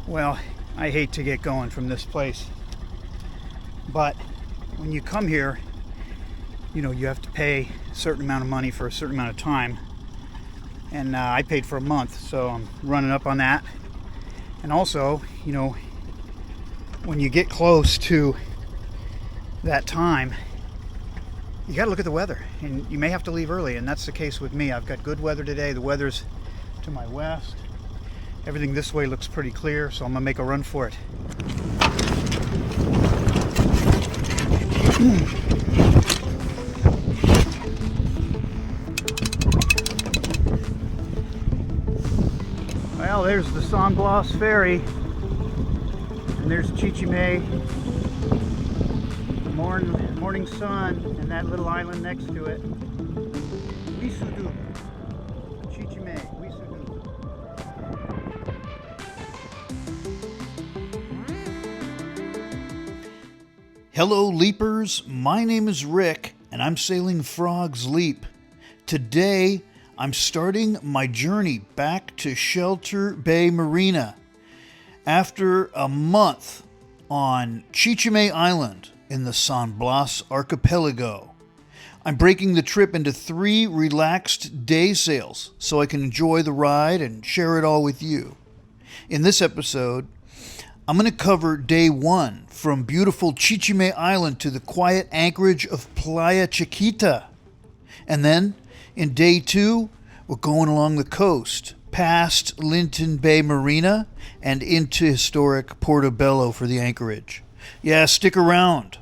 Well, I hate to get going from this place, but when you come here, you have to pay a certain amount of money for a certain amount of time, and I paid for a month, so I'm running up on that. And also, when you get close to that time, you got to look at the weather, and you may have to leave early, and that's the case with me. I've got good weather today. The weather's to my west. Everything this way looks pretty clear, so I'm gonna make a run for it. Well, there's the San Blas ferry, and there's Chichime, morning sun, and that little island next to it. Wisudu. Chichime, Wisudu. Hello leapers, my name is Rick and I'm sailing Frog's Leap. Today I'm starting my journey back to Shelter Bay Marina. After a month on Chichime Island in the San Blas archipelago, I'm breaking the trip into 3 relaxed day sails so I can enjoy the ride and share it all with you. In this episode, I'm going to cover day 1 from beautiful Chichime Island to the quiet anchorage of Playa Chiquita. And then in day 2, we're going along the coast, past Linton Bay Marina and into historic Portobelo for the anchorage. Yeah, stick around.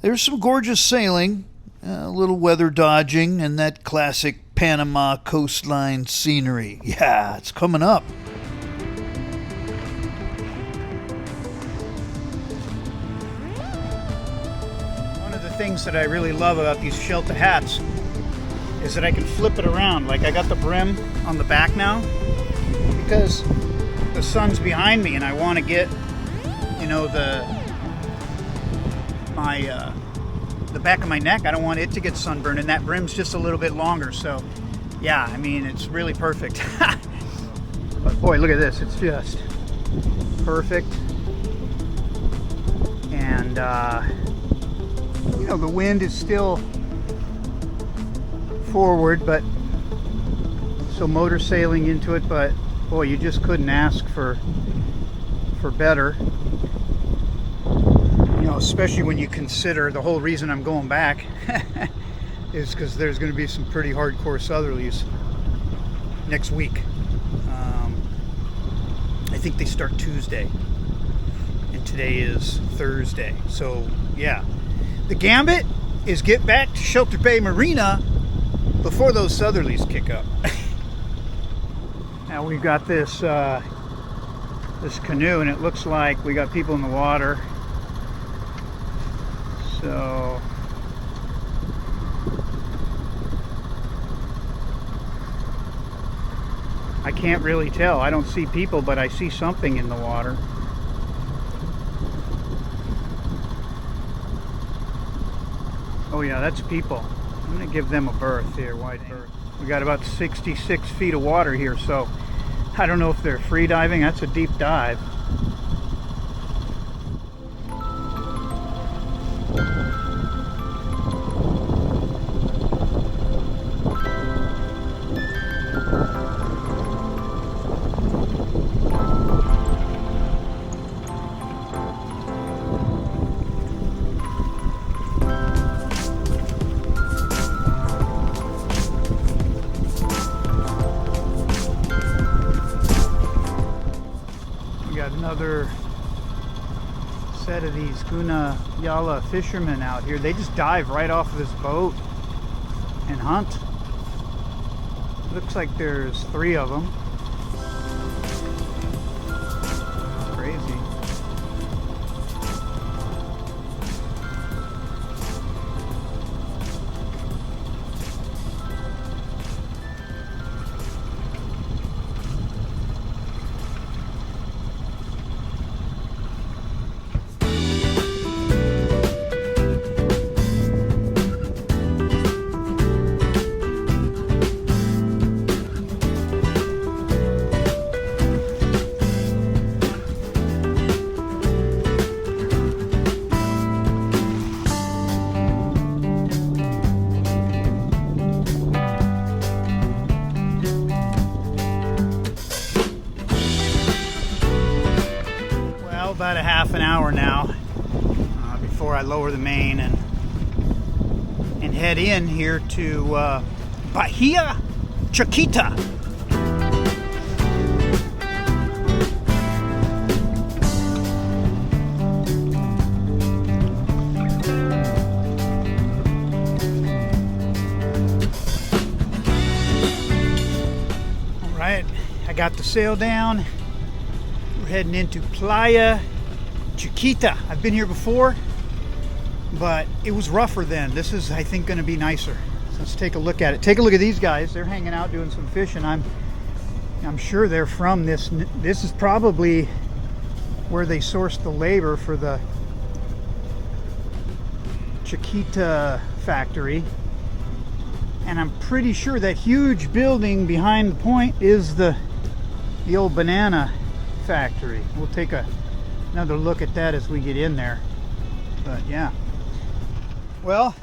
There's some gorgeous sailing, a little weather dodging, and that classic Panama coastline scenery. Yeah, it's coming up. Things that I really love about these shelter hats is that I can flip it around. Like I got the brim on the back now because the sun's behind me and I want to get the back of my neck, I don't want it to get sunburned, and that brim's just a little bit longer, so yeah, I mean, it's really perfect. But boy, look at this, it's just perfect. And the wind is still forward, but so motor sailing into it, but boy, you just couldn't ask for better. Especially when you consider the whole reason I'm going back is because there's going to be some pretty hardcore southerlies next week. I think they start Tuesday, and today is Thursday, so yeah. The gambit is get back to Shelter Bay Marina before those southerlies kick up. Now we've got this canoe, and it looks like we got people in the water. So I can't really tell. I don't see people, but I see something in the water. Oh yeah, that's people. I'm gonna give them a berth here, wide berth. We got about 66 feet of water here, so I don't know if they're free diving. That's a deep dive. Another set of these Guna Yala fishermen out here. They just dive right off of this boat and hunt. Looks like there's 3 of them. Crazy. About a half an hour now before I lower the main and head in here to Playa Chiquita. All right, I got the sail down. We're heading into Playa Chiquita. I've been here before, but it was rougher then. This is, I think, going to be nicer. So let's take a look at it. Take a look at these guys. They're hanging out doing some fishing. I'm sure they're from this. This is probably where they sourced the labor for the Chiquita factory. And I'm pretty sure that huge building behind the point is the old banana factory. We'll take another look at that as we get in there. But yeah, well,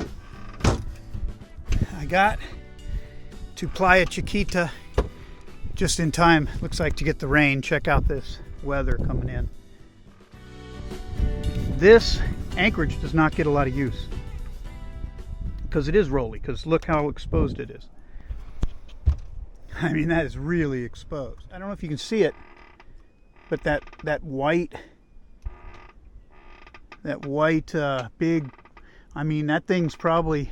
I got to Playa Chiquita just in time, looks like, to get the rain. Check out this weather coming in. This anchorage does not get a lot of use because it is rolly, because look how exposed it is. I mean, that is really exposed. I don't know if you can see it, but that white big, I mean, that thing's probably,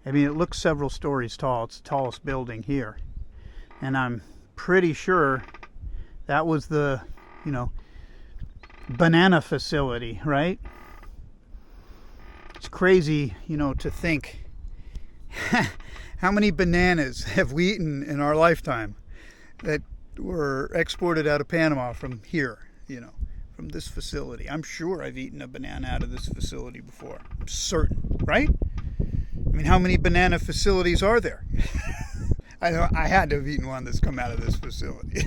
I mean, it looks several stories tall. It's the tallest building here. And I'm pretty sure that was the, banana facility, right? It's crazy, to think how many bananas have we eaten in our lifetime that were exported out of Panama from here, from this facility. I'm sure I've eaten a banana out of this facility before. I'm certain, right? I mean, how many banana facilities are there? I know I had to have eaten one that's come out of this facility.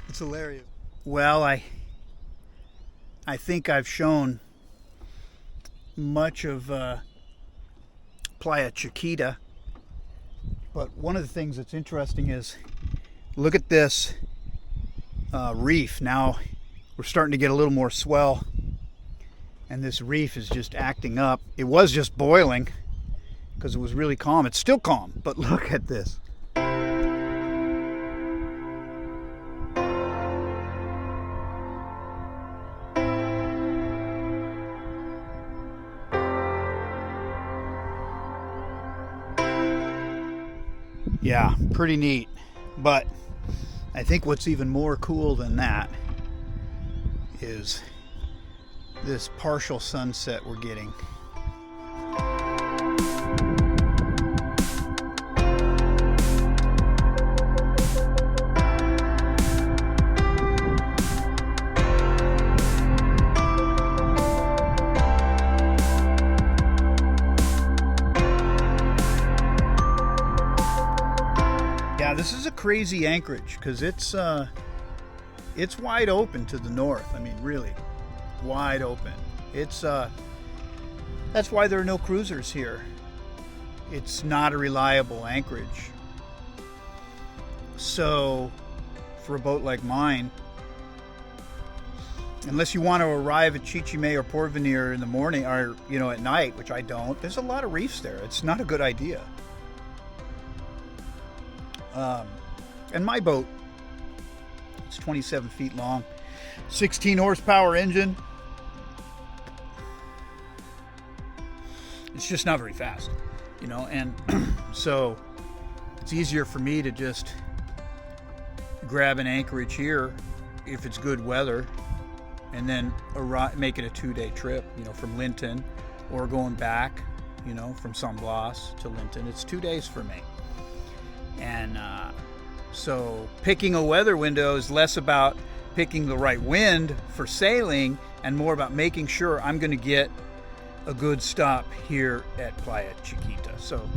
It's hilarious. Well, I think I've shown much of Playa Chiquita, but one of the things that's interesting is, look at this reef. Now we're starting to get a little more swell, and this reef is just acting up. It was just boiling because it was really calm. It's still calm, but look at this. Yeah, pretty neat. But I think what's even more cool than that is this partial sunset we're getting. Yeah, this is a crazy anchorage because it's wide open to the north. I mean, really wide open. It's that's why there are no cruisers here. It's not a reliable anchorage. So for a boat like mine, unless you want to arrive at Chichime or Portobelo in the morning or at night, which I don't, there's a lot of reefs there. It's not a good idea. And my boat, it's 27 feet long, 16 horsepower engine. It's just not very fast, and so it's easier for me to just grab an anchorage here if it's good weather, and then make it a 2-day trip, from Linton, or going back, from San Blas to Linton. It's 2 days for me. And so picking a weather window is less about picking the right wind for sailing and more about making sure I'm going to get a good stop here at Playa Chiquita. So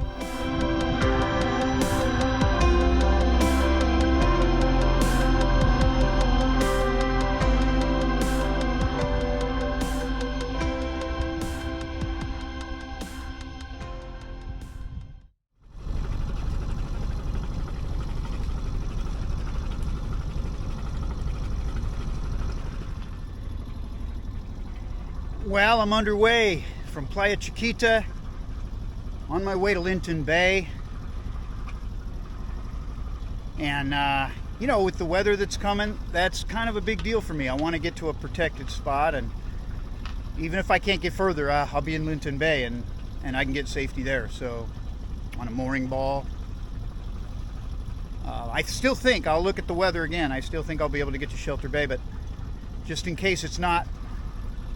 Well, I'm underway from Playa Chiquita on my way to Linton Bay. And, you know, with the weather that's coming, that's kind of a big deal for me. I want to get to a protected spot, and even if I can't get further, I'll be in Linton Bay and I can get safety there. So, on a mooring ball. I still think, I'll look at the weather again, I still think I'll be able to get to Shelter Bay, but just in case it's not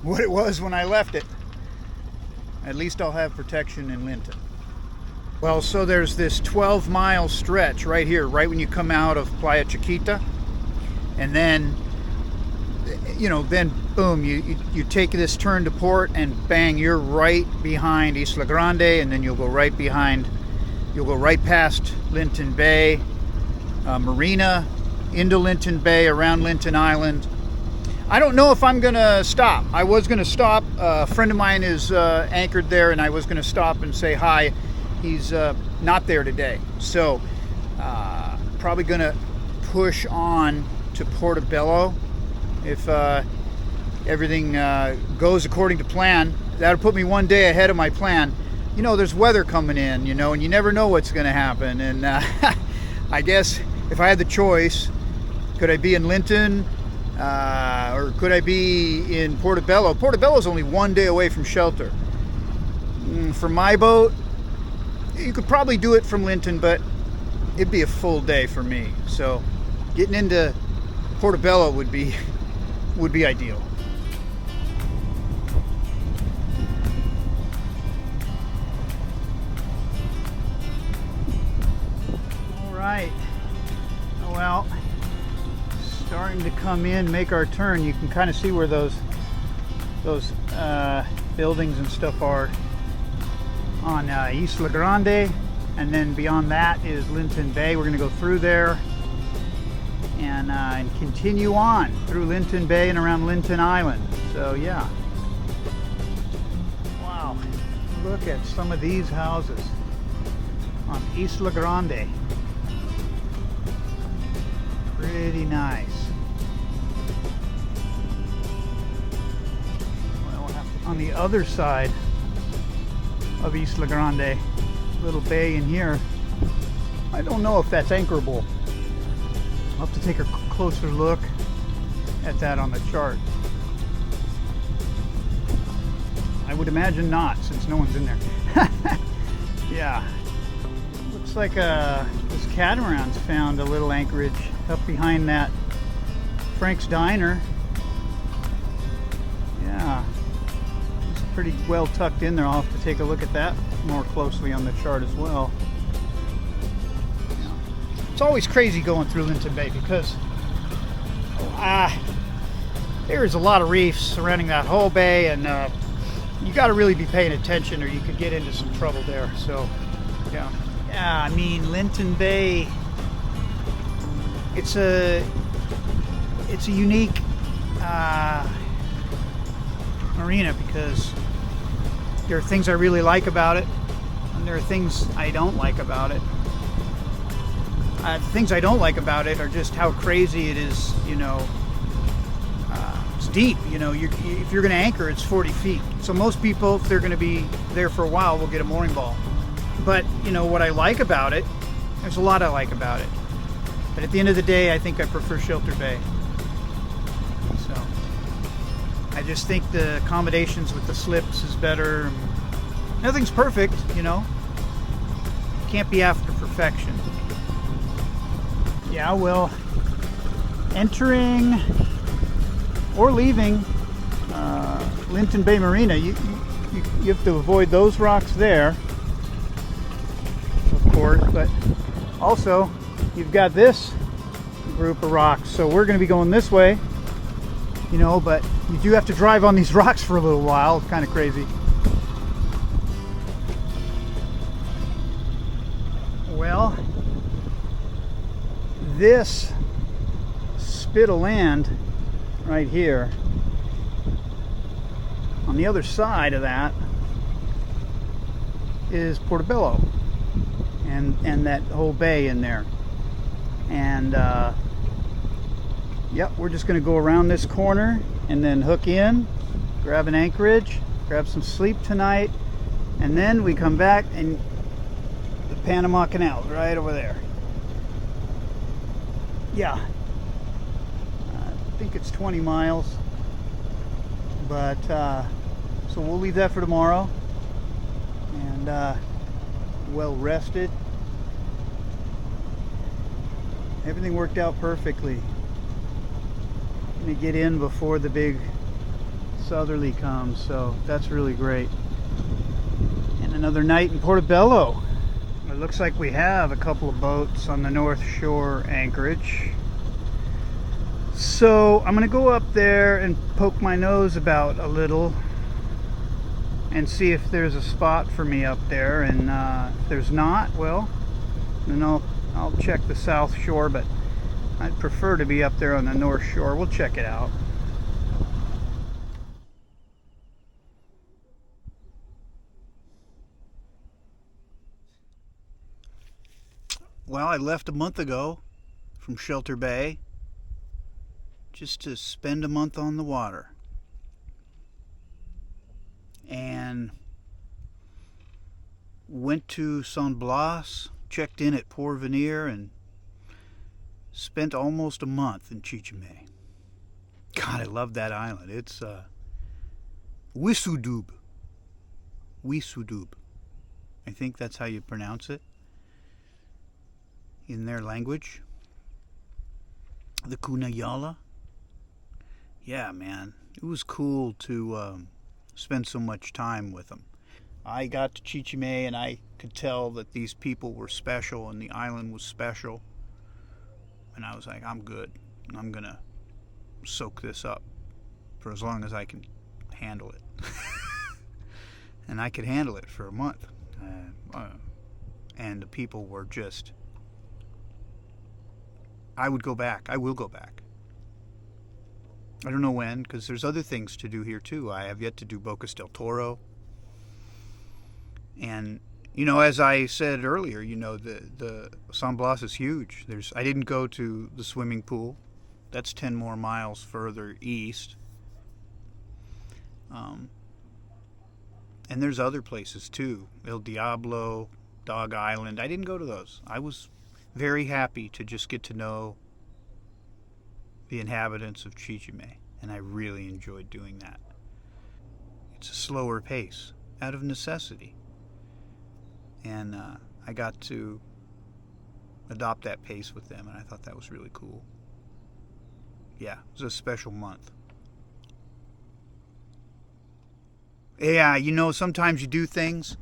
what it was when I left it, at least I'll have protection in Linton. Well, so there's this 12-mile stretch right here, right when you come out of Playa Chiquita, and then, you know, then boom, you take this turn to port, and bang, you're right behind Isla Grande, and then you'll go right past Linton Bay, Marina, into Linton Bay, around Linton Island. I don't know if I'm gonna stop. I was gonna stop. A friend of mine is anchored there, and I was gonna stop and say hi. He's not there today, so probably gonna push on to Portobelo if everything goes according to plan. That'll put me one day ahead of my plan. You know, there's weather coming in, you know, and you never know what's gonna happen. And I guess if I had the choice, could I be in Linton? Or could I be in Portobelo? Portobelo is only one day away from Shelter. For my boat, you could probably do it from Linton, but it'd be a full day for me. So getting into Portobelo would be ideal. All right. Well, starting to come in, make our turn. You can kind of see where those buildings and stuff are on Isla Grande, and then beyond that is Linton Bay. We're going to go through there and continue on through Linton Bay and around Linton Island. So yeah, wow, look at some of these houses on Isla Grande. Pretty nice. Well, we'll have to, on the other side of Isla Grande, little bay in here, I don't know if that's anchorable. I'll have to take a closer look at that on the chart. I would imagine not, since no one's in there. Yeah, looks like this catamaran's found a little anchorage up behind that Frank's Diner. Yeah, it's pretty well tucked in there. I'll have to take a look at that more closely on the chart as well. Yeah. It's always crazy going through Linton Bay because there's a lot of reefs surrounding that whole bay, and you got to really be paying attention or you could get into some trouble there. So yeah, I mean, Linton Bay, it's a unique marina because there are things I really like about it, and there are things I don't like about it. The things I don't like about it are just how crazy it is. You know, it's deep. You know, if you're going to anchor, it's 40 feet. So most people, if they're going to be there for a while, will get a mooring ball. But you know what I like about it? There's a lot I like about it. But at the end of the day, I think I prefer Shelter Bay. So I just think the accommodations with the slips is better. Nothing's perfect, you know. Can't be after perfection. Yeah, well, entering or leaving Linton Bay Marina, you have to avoid those rocks there, of course, but also you've got this group of rocks. So we're going to be going this way, you know, but you do have to drive on these rocks for a little while. It's kind of crazy. Well, this spit of land right here, on the other side of that is Portobelo and that whole bay in there. And yep, we're just going to go around this corner and then hook in grab an anchorage, grab some sleep tonight, and then we come back and the Panama Canal right over there. Yeah, I think it's 20 miles, but so we'll leave that for tomorrow, and well rested. Everything worked out perfectly. I'm gonna get in before the big southerly comes, so that's really great. And another night in Portobelo. It looks like we have a couple of boats on the North Shore anchorage. So I'm gonna go up there and poke my nose about a little and see if there's a spot for me up there, and if there's not, well, then I'll check the South Shore, but I'd prefer to be up there on the North Shore. We'll check it out. Well, I left a month ago from Shelter Bay just to spend a month on the water. And went to San Blas, checked in at Porvenir, and spent almost a month in Chichime. God, I love that island. It's Wisudub. Wisudub. I think that's how you pronounce it in their language. The Kunayala. Yeah, man. It was cool to spend so much time with them. I got to Chichime and I could tell that these people were special and the island was special. And I was like, I'm good. I'm going to soak this up for as long as I can handle it. And I could handle it for a month. And the people were just... I would go back. I will go back. I don't know when, because there's other things to do here too. I have yet to do Bocas del Toro. And, you know, as I said earlier, you know, the San Blas is huge. I didn't go to the swimming pool. That's 10 more miles further east. And there's other places too. El Diablo, Dog Island. I didn't go to those. I was very happy to just get to know the inhabitants of Chichime, and I really enjoyed doing that. It's a slower pace, out of necessity. And I got to adopt that pace with them, and I thought that was really cool. Yeah, it was a special month. Yeah, you know, sometimes you do things,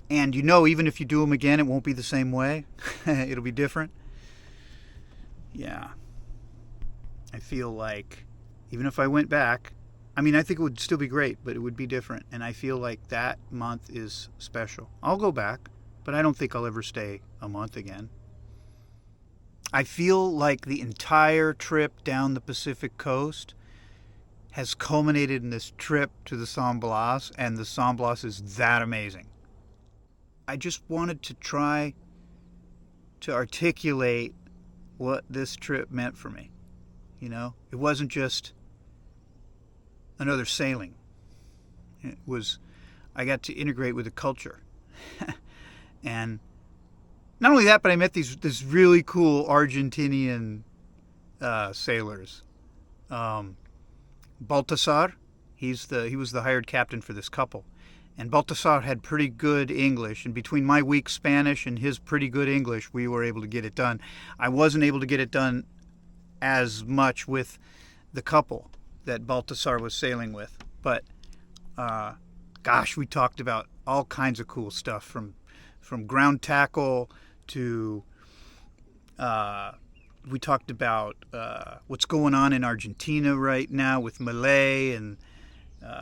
and you know even if you do them again, it won't be the same way. It'll be different. Yeah. I feel like even if I went back, I mean, I think it would still be great, but it would be different. And I feel like that month is special. I'll go back, but I don't think I'll ever stay a month again. I feel like the entire trip down the Pacific coast has culminated in this trip to the San Blas, and the San Blas is that amazing. I just wanted to try to articulate what this trip meant for me. You know, it wasn't just another sailing. It was, I got to integrate with the culture. And not only that, but I met this really cool Argentinian sailors. Baltasar, he was the hired captain for this couple. And Baltasar had pretty good English, and between my weak Spanish and his pretty good English, we were able to get it done. I wasn't able to get it done as much with the couple that Baltasar was sailing with, but gosh, we talked about all kinds of cool stuff, from ground tackle to we talked about what's going on in Argentina right now with Malay and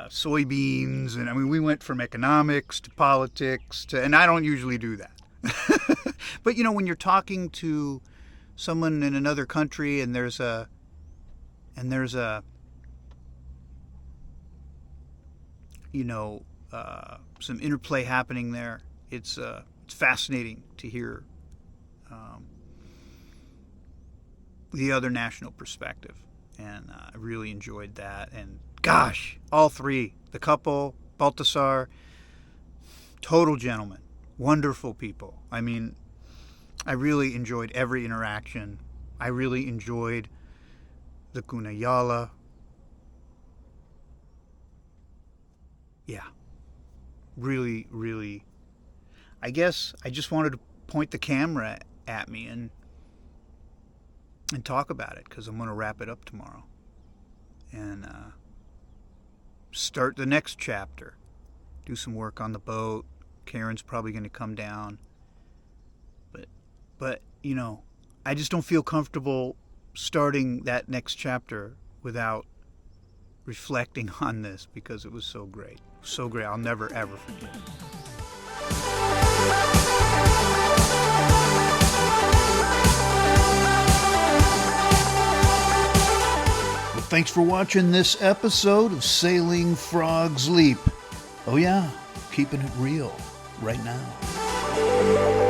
soybeans, and I mean, we went from economics to politics to, and I don't usually do that. But you know, when you're talking to someone in another country and there's a you know, some interplay happening there, it's fascinating to hear the other national perspective, and I really enjoyed that. And gosh, all three, the couple, Baltasar, total gentlemen, wonderful people. I mean, I really enjoyed every interaction. I really enjoyed the Cunayala. Yeah, really, really. I guess I just wanted to point the camera at me and talk about it, because I'm going to wrap it up tomorrow and start the next chapter. Do some work on the boat. Karen's probably going to come down. But you know, I just don't feel comfortable starting that next chapter without reflecting on this, because it was so great. So great. I'll never, ever forget it. Well, thanks for watching this episode of Sailing Frogs Leap. Oh yeah, keeping it real right now.